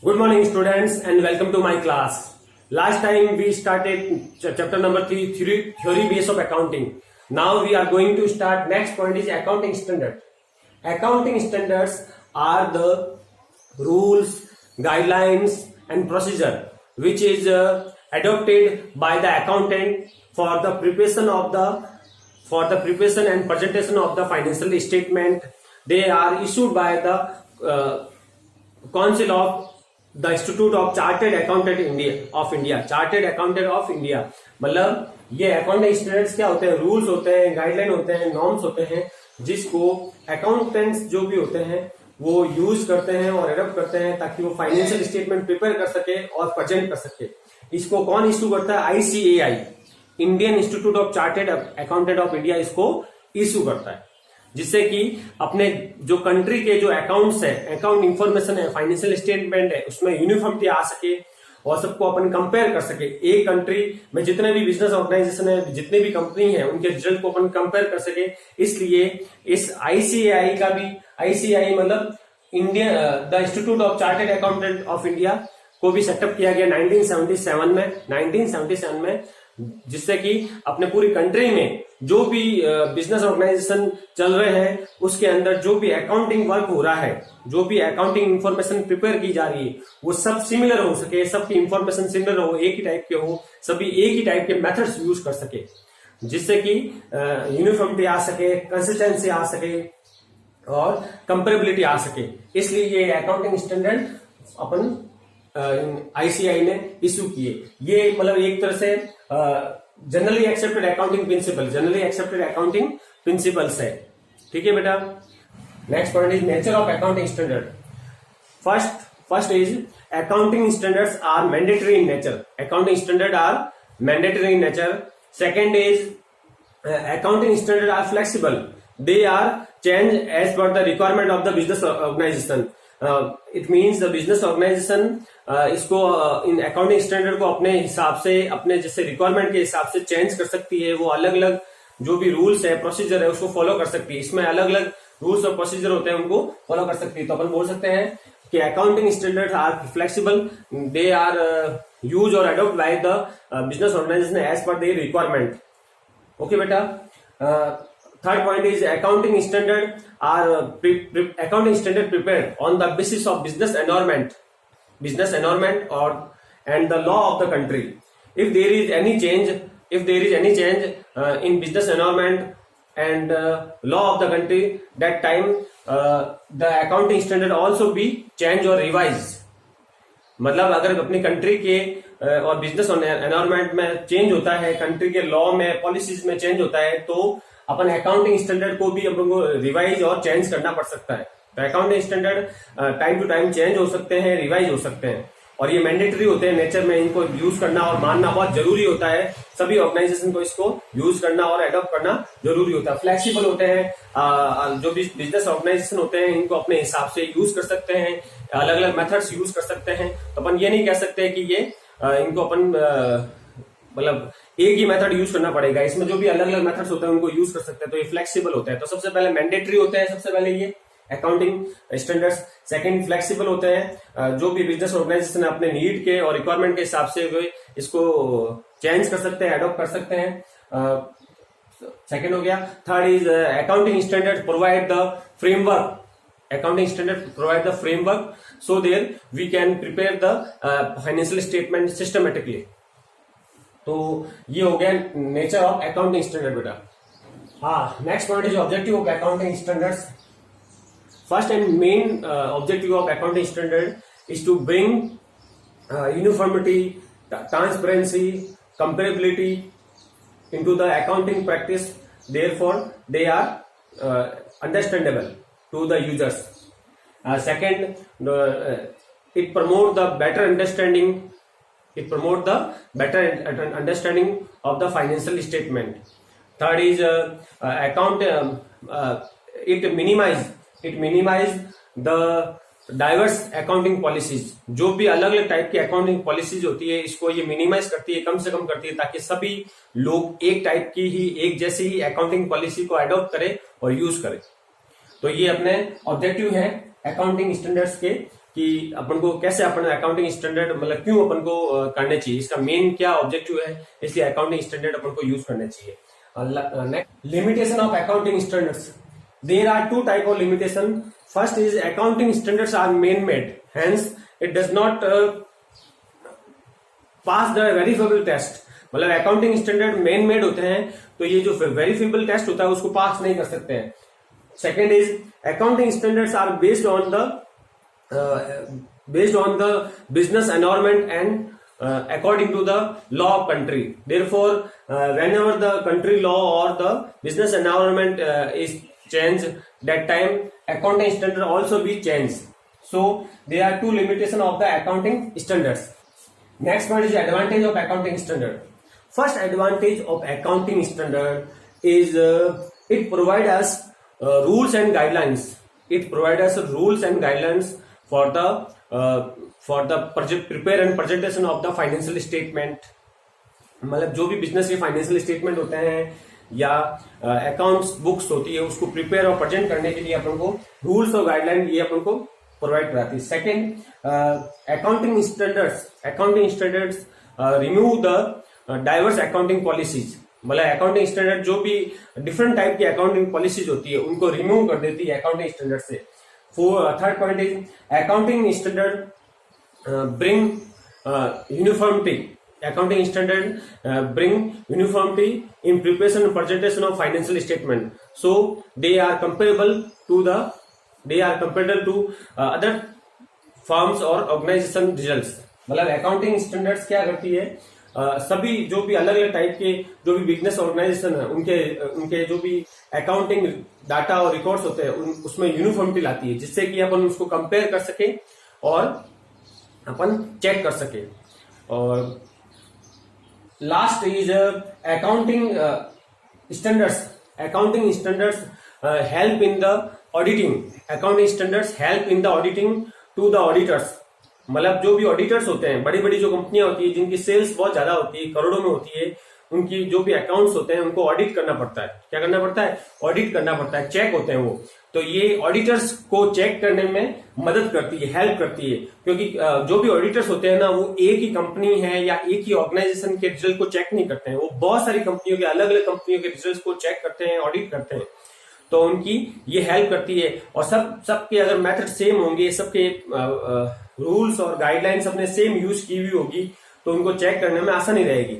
Good morning, students, and welcome to my class. Last time we started chapter number 3, theory base of accounting. Now we are going to start. Next point is accounting standard. Accounting standards are the rules, guidelines, and procedure which is adopted by the accountant for the preparation and presentation of the financial statement. They are issued by the Council of the institute of chartered accountant of India chartered accountant of India. मतलब ये accounting standards क्या होते हैं, rules होते हैं, guideline होते हैं, norms होते हैं, जिसको अकाउंटेंट्स जो भी होते हैं वो यूज करते हैं और एडॉप्ट करते हैं ताकि वो फाइनेंशियल स्टेटमेंट प्रिपेयर कर सके और प्रेजेंट कर सके। इसको कौन इश्यू करता है? ICAI, Indian institute of chartered accountant of India इसको इश्यू करता है, जिससे कि अपने जो कंट्री के जो अकाउंट्स है, अकाउंट इंफॉर्मेशन है, फाइनेंशियल स्टेटमेंट है, उसमें यूनिफॉर्मिटी आ सके और सबको अपन कंपेयर कर सके। एक कंट्री में जितने भी बिजनेस ऑर्गेनाइजेशन है, जितने भी कंपनी है, उनके रिजल्ट को अपन कंपेयर कर सके। इसलिए इस आईसीएआई का भी, आईसीएआई मतलब Indian the institute of chartered accountant of India को भी सेटअप किया गया 1977 में, जिससे कि अपने पूरी कंट्री में जो भी बिजनेस ऑर्गेनाइजेशन चल रहे हैं उसके अंदर जो भी अकाउंटिंग वर्क हो रहा है, जो भी अकाउंटिंग इंफॉर्मेशन प्रिपेयर की जा रही है, वो सब सिमिलर हो सके, सबकी इंफॉर्मेशन सिमिलर हो, एक ही टाइप के हो, सभी एक ही टाइप के मेथड्स यूज कर सके, जिससे कि यूनिफॉर्मिटी आ सके, कंसिस्टेंसी आ सके और कंपेरेबिलिटी आ सके। इसलिए ये अकाउंटिंग स्टैंडर्ड अपन आईसीआई ने इश्यू किए। ये मतलब एक तरह से जनरली एक्सेप्टेड अकाउंटिंग प्रिंसिपल्स है। ठीक है बेटा। Next point is nature of accounting standard. First is accounting standards are mandatory in nature. Accounting standard are mandatory in nature. Second is accounting standard are flexible, they are change as per the requirement of the business organisation. It means the business organisation इसको in accounting standard को अपने हिसाब से, अपने जैसे requirement के हिसाब से चेंज कर सकती है। वो अलग अलग जो भी रूल्स है, प्रोसीजर है, उसको फॉलो कर सकती है। इसमें अलग अलग रूल्स और प्रोसीजर होते हैं, उनको फॉलो कर सकती है। तो अपन बोल सकते हैं कि accounting standard are flexible, they are use और adopt by the business organisation as per their requirement. Okay बेटा। Third point is accounting standard prepared on the basis of business environment and the law of the country. If there is any change in business environment and law of the country, that time the accounting standard also be changed or revised. मतलब अगर अपनी country के और business environment में change होता है, country के law में, पॉलिसीज में चेंज होता है, तो अपन अकाउंटिंग स्टैंडर्ड को भी अपन को रिवाइज और चेंज करना पड़ सकता है। तो accounting standard time to time change हो सकते हैं, रिवाइज हो सकते हैं, और ये मैंडेटरी होते हैं नेचर में। इनको यूज करना और मानना बहुत जरूरी होता है। सभी ऑर्गेनाइजेशन को इसको यूज करना और एडॉप्ट करना जरूरी होता है। फ्लेक्सिबल होते हैं, जो भी बिजनेस ऑर्गेनाइजेशन होते हैं इनको अपने हिसाब से यूज कर सकते हैं, अलग अलग मेथड्स यूज कर सकते हैं। तो अपन ये नहीं कह सकते कि ये इनको अपन मतलब एक ही मेथड यूज करना पड़ेगा। इसमें जो भी अलग अलग मेथड्स होते हैं उनको यूज कर सकते हैं। तो ये फ्लेक्सिबल होते हैं। तो सबसे पहले मैंडेटरी होते हैं, सबसे पहले ये अकाउंटिंग स्टैंडर्ड्स। सेकंड फ्लेक्सिबल होते हैं, जो भी बिजनेस ऑर्गेनाइजेशन अपने नीड के और रिक्वायरमेंट के हिसाब से इसको चेंज कर सकते हैं, एडॉप्ट कर सकते हैं। सेकंड हो गया। Third is accounting standard provide the framework. Accounting standard provide the framework so there we can prepare the financial statement systematically. तो ये हो गया नेचर ऑफ अकाउंटिंग स्टैंडर्ड बेटा। हाँ, next point is objective of accounting standards. First and main objective of accounting standard is to bring uniformity, transparency, comparability into the accounting practice. Therefore they are understandable to the users. Second, it promote the better understanding of the financial statement. Third is it minimize the diverse accounting policies. जो भी अलग अलग type की accounting policies होती है, इसको ये minimise करती है, कम से कम करती है, ताकि सभी लोग एक टाइप की ही, एक जैसी ही अकाउंटिंग पॉलिसी को अडॉप्ट करें और यूज करें। तो ये अपने ऑब्जेक्टिव है अकाउंटिंग स्टैंडर्ड्स के कि अपन को कैसे अपन अकाउंटिंग स्टैंडर्ड मतलब क्यों अपन को करने चाहिए, इसका मेन क्या ऑब्जेक्टिव है, इसलिए अकाउंटिंग स्टैंडर्ड अपन को यूज करने चाहिए। Limitation of accounting standards, there are two type of limitation. First is accounting standards are man made, hence it does not pass the verifiable test. मतलब अकाउंटिंग स्टैंडर्ड मैन मेड होते हैं तो ये जो verifiable test होता है उसको पास नहीं कर सकते हैं। Second is accounting standards are based on the business environment and according to the law of country. Therefore, whenever the country law or the business environment is changed, that time accounting standard also be changed. So there are two limitation of the accounting standards. Next one is advantage of accounting standard. First advantage of accounting standard is it provide us rules and guidelines. It provide us rules and guidelines for the prepare and presentation of the financial statement. मतलब जो भी business के financial statement होते हैं या accounts books होती है उसको प्रिपेयर और प्रेजेंट करने के लिए अपन को रूल्स और गाइडलाइन ये अपन को प्रोवाइड कराती है। Second, accounting standards remove the diverse accounting policies. मतलब अकाउंटिंग स्टैंडर्ड जो भी डिफरेंट टाइप की अकाउंटिंग पॉलिसीज होती है उनको रिमूव कर देती है अकाउंटिंग स्टैंडर्ड से। Third point is accounting standard bring uniformity. Accounting standard bring uniformity in preparation and presentation of financial statement. So they are comparable to other firms or organization results. मतलब accounting standards क्या करती है, सभी जो भी अलग अलग टाइप के जो भी बिजनेस ऑर्गेनाइजेशन है उनके जो भी अकाउंटिंग डाटा और रिकॉर्ड्स होते हैं उसमें यूनिफॉर्मिटी लाती है, जिससे कि अपन उसको कंपेयर कर सके और अपन चेक कर सके। और last is accounting standards. Accounting standards help in the auditing. Accounting standards help in the auditing to the auditors. मतलब जो भी ऑडिटर्स होते हैं, बड़ी बड़ी जो कंपनियां होती है जिनकी सेल्स बहुत ज्यादा होती है, करोड़ों में होती है, उनकी जो भी अकाउंट्स होते हैं उनको ऑडिट करना पड़ता है। क्या करना पड़ता है? ऑडिट करना पड़ता है, चेक होते हैं वो। तो ये ऑडिटर्स को चेक करने में मदद करती है, हेल्प करती है, क्योंकि जो भी ऑडिटर्स होते हैं ना वो एक ही कंपनी है या एक ही ऑर्गेनाइजेशन के रिजल्ट को चेक नहीं करते हैं, वो बहुत सारी कंपनियों के अलग अलग कंपनियों के रिजल्ट को चेक करते हैं, ऑडिट करते हैं। तो उनकी ये हेल्प करती है। और सबके अगर मेथड सेम होंगे, सबके रूल्स और गाइडलाइंस अपने सेम यूज की हुई होगी तो उनको चेक करने में आसानी रहेगी,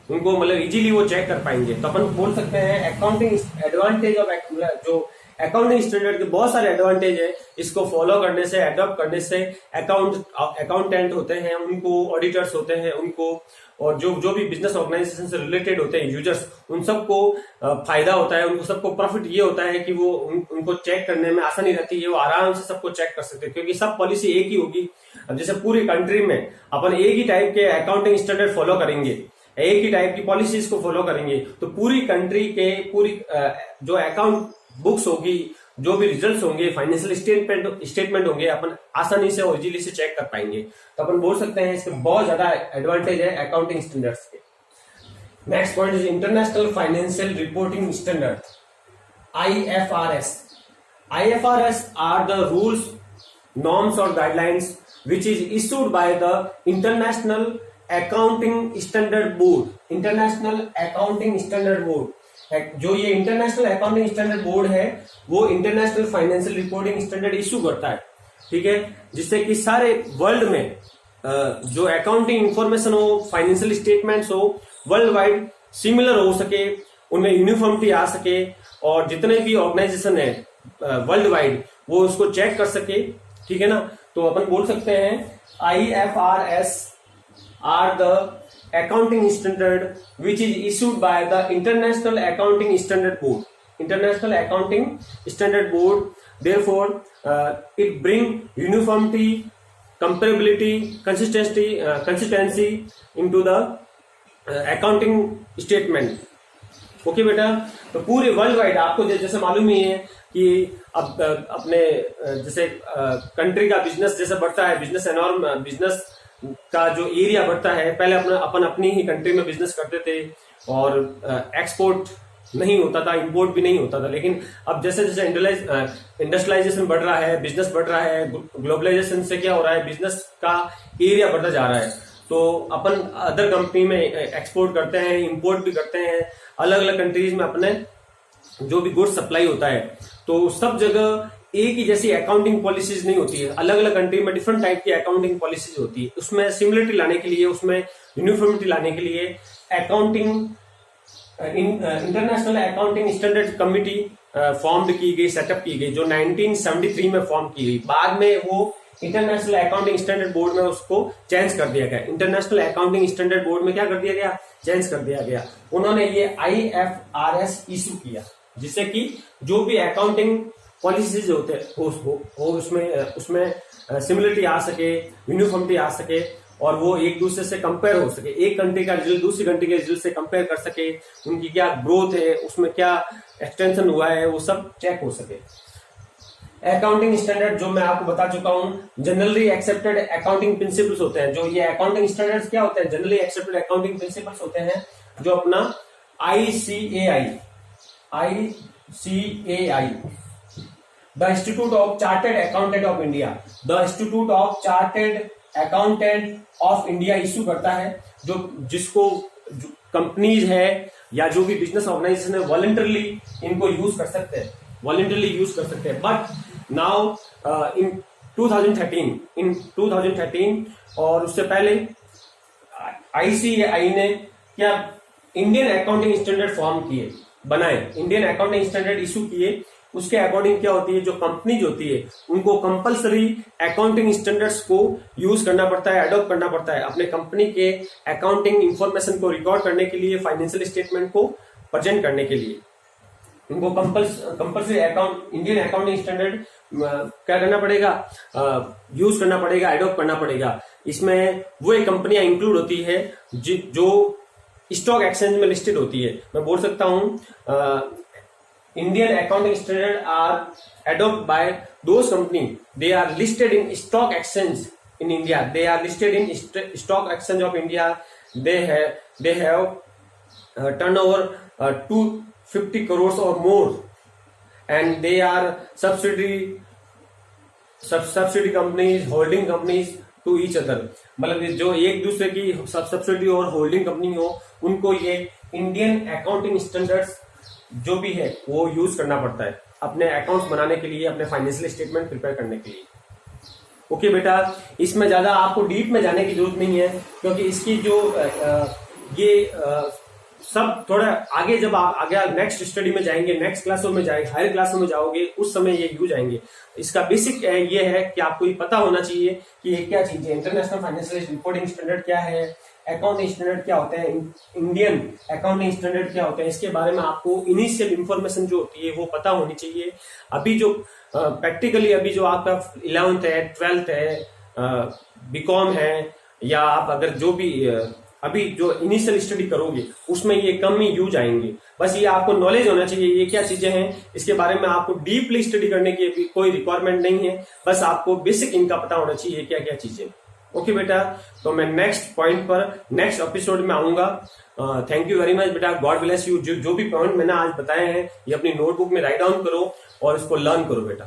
उनको मतलब इजीली वो चेक कर पाएंगे। तो अपन बोल सकते हैं अकाउंटिंग एडवांटेज ऑफ जो अकाउंटिंग स्टैंडर्ड के बहुत सारे एडवांटेज है, इसको फॉलो करने से, अडॉप्ट करने से अकाउंटेंट होते हैं उनको, ऑडिटर्स होते हैं उनको, और जो भी बिजनेस ऑर्गेनाइजेशन से रिलेटेड होते हैं यूजर्स, उन सबको फायदा होता है, उनको सबको प्रॉफिट ये होता है कि वो उनको चेक करने में आसानी रहती है, वो आराम से सबको चेक कर सकते हैं क्योंकि सब पॉलिसी एक ही होगी। अब जैसे पूरी कंट्री में अपन एक ही टाइप के अकाउंटिंग स्टैंडर्ड फॉलो करेंगे, एक ही टाइप की पॉलिसीज को फॉलो करेंगे, तो पूरी कंट्री के पूरी जो अकाउंट बुक्स होगी, जो भी रिजल्ट्स होंगे, फाइनेंशियल स्टेटमेंट होंगे, अपन आसानी से और इजीली से चेक कर पाएंगे। तो अपन बोल सकते हैं इसके बहुत ज्यादा एडवांटेज है अकाउंटिंग स्टैंडर्ड्स के। Next point is international financial reporting standard, IFRS. IFRS are the rules, norms और guidelines which is issued by the international accounting standard board. International accounting standard board, जो ये इंटरनेशनल अकाउंटिंग स्टैंडर्ड बोर्ड है वो international financial reporting standard issue करता है, ठीक है, जिससे कि सारे वर्ल्ड में जो अकाउंटिंग इंफॉर्मेशन हो, फाइनेंशियल स्टेटमेंट्स हो, वर्ल्ड वाइड सिमिलर हो सके, उनमें यूनिफॉर्मिटी आ सके और जितने भी ऑर्गेनाइजेशन है वर्ल्ड वाइड वो उसको चेक कर सके, ठीक है ना। तो अपन बोल सकते हैं IFRS are the accounting standard which is issued by the International Accounting Standard Board. International Accounting Standard Board, therefore it bring uniformity, comparability, consistency into the accounting statement. Okay बेटा, तो पूरे वर्ल्ड वाइड आपको जैसे मालूम ही है कि अब अपने जैसे कंट्री का बिजनेस जैसे बढ़ता है, बिजनेस का जो एरिया बढ़ता है, पहले अपन अपनी ही कंट्री में बिजनेस करते थे और एक्सपोर्ट नहीं होता था, इंपोर्ट भी नहीं होता था। लेकिन अब जैसे जैसे इंडस्ट्रियलाइजेशन बढ़ रहा है, बिजनेस बढ़ रहा है, ग्लोबलाइजेशन से क्या हो रहा है, बिजनेस का एरिया बढ़ता जा रहा है, तो अपन अदर कंपनी में एक्सपोर्ट करते हैं, इंपोर्ट भी करते हैं, अलग अलग कंट्रीज में अपने जो भी गुड्स सप्लाई होता है, तो सब जगह एक ही जैसी अकाउंटिंग पॉलिसीज नहीं होती है। अलग अलग कंट्री में डिफरेंट टाइप की अकाउंटिंग पॉलिसीज होती है। उसमें सिमिलरिटी लाने के लिए, उसमें यूनिफॉर्मिटी लाने के लिए accounting international accounting standard committee form की गई, सेटअप की गई, जो 1973 में फॉर्म की गई। बाद में वो इंटरनेशनल अकाउंटिंग स्टैंडर्ड बोर्ड में उसको चेंज कर दिया गया। इंटरनेशनल अकाउंटिंग स्टैंडर्ड बोर्ड में क्या कर दिया गया, चेंज कर दिया गया। उन्होंने ये IFRS इशू किया, जिससे कि जो भी अकाउंटिंग पॉलिसीज होते हैं उसमें सिमिलरिटी आ सके, यूनिफॉर्मिटी आ सके, और वो एक दूसरे से कंपेयर हो सके। एक कंट्री का रिजल्ट दूसरी कंट्री के रिजल्ट से कंपेयर कर सके, उनकी क्या ग्रोथ है, उसमें क्या एक्सटेंशन हुआ है, वो सब चेक हो सके। अकाउंटिंग स्टैंडर्ड जो मैं आपको बता चुका हूं, जनरली एक्सेप्टेड अकाउंटिंग प्रिंसिपल्स होते हैं। जो ये अकाउंटिंग स्टैंडर्ड्स क्या होते हैं, जनरली एक्सेप्टेड अकाउंटिंग प्रिंसिपल्स होते हैं, जो अपना ICAI the institute of chartered accountant of India, the institute of chartered accountant of India issue करता है, जिसको कंपनीज है या जो भी बिजनेस ऑर्गेनाइजेशन है वॉलंटरली इनको यूज कर सकते हैं, बट नाउ इन 2013 और उससे पहले ICAI ने क्या इंडियन अकाउंटिंग स्टैंडर्ड फॉर्म किए, बनाए, इंडियन अकाउंटिंग स्टैंडर्ड इशू किए। उसके अकॉर्डिंग क्या होती है, जो कंपनीज होती है उनको कंपलसरी अकाउंटिंग स्टैंडर्ड्स को यूज करना पड़ता है, अडॉप्ट करना पड़ता है अपने कंपनी के अकाउंटिंग इंफॉर्मेशन को रिकॉर्ड करने के लिए, फाइनेंशियल स्टेटमेंट को प्रेजेंट करने के लिए। उनको कंपलसरी इंडियन अकाउंटिंग स्टैंडर्ड क्या करना पड़ेगा, यूज करना पड़ेगा, अडॉप्ट करना पड़ेगा। इसमें वो एक कंपनियां इंक्लूड होती है जो स्टॉक एक्सचेंज में लिस्टेड होती है। मैं बोल सकता हूं Indian accounting standards are adopted by those companies. They are listed in stock exchange in India. They are listed in stock exchange of India. They have turnover 250 crores or more, and they are subsidiary companies, holding companies to each other. मतलब जो एक दूसरे की subsidy और holding company हो, उनको ये Indian accounting standards जो भी है वो यूज करना पड़ता है अपने अकाउंट्स बनाने के लिए, अपने फाइनेंशियल स्टेटमेंट प्रिपेयर करने के लिए। ओके बेटा, इसमें ज्यादा आपको डीप में जाने की जरूरत नहीं है, क्योंकि इसकी जो सब थोड़ा आगे, जब आप आगे नेक्स्ट स्टडी में जाएंगे, नेक्स्ट क्लासों में जाएंगे, हायर क्लासों में जाओगे, उस समय ये यूज आएंगे। इसका बेसिक ये है कि आपको ये पता होना चाहिए कि ये क्या चीज है, इंटरनेशनल फाइनेंशियल रिपोर्टिंग स्टैंडर्ड क्या है, अकाउंटिंग स्टैंडर्ड क्या होते हैं, इंडियन अकाउंटिंग स्टैंडर्ड क्या होते हैं। इसके बारे में आपको इनिशियल इंफॉर्मेशन जो होती है वो पता होनी चाहिए। अभी जो प्रैक्टिकली अभी जो आपका 11th है, 12th है, बीकॉम है, या आप अगर जो भी अभी जो इनिशियल स्टडी करोगे उसमें ये कम ही यूज आएंगे। बस ये आपको नॉलेज होना चाहिए ये क्या चीजें हैं, इसके बारे में आपको डीपली स्टडी करने की भी कोई रिक्वायरमेंट नहीं है, बस आपको बेसिक इनका पता होना चाहिए क्या क्या चीजें। ओके बेटा, तो मैं नेक्स्ट पॉइंट पर नेक्स्ट एपिसोड में आऊंगा। थैंक यू वेरी मच बेटा, गॉड ब्लेस यू। जो भी पॉइंट मैंने आज बताए हैं ये अपनी नोटबुक में राइट डाउन करो और इसको लर्न करो बेटा।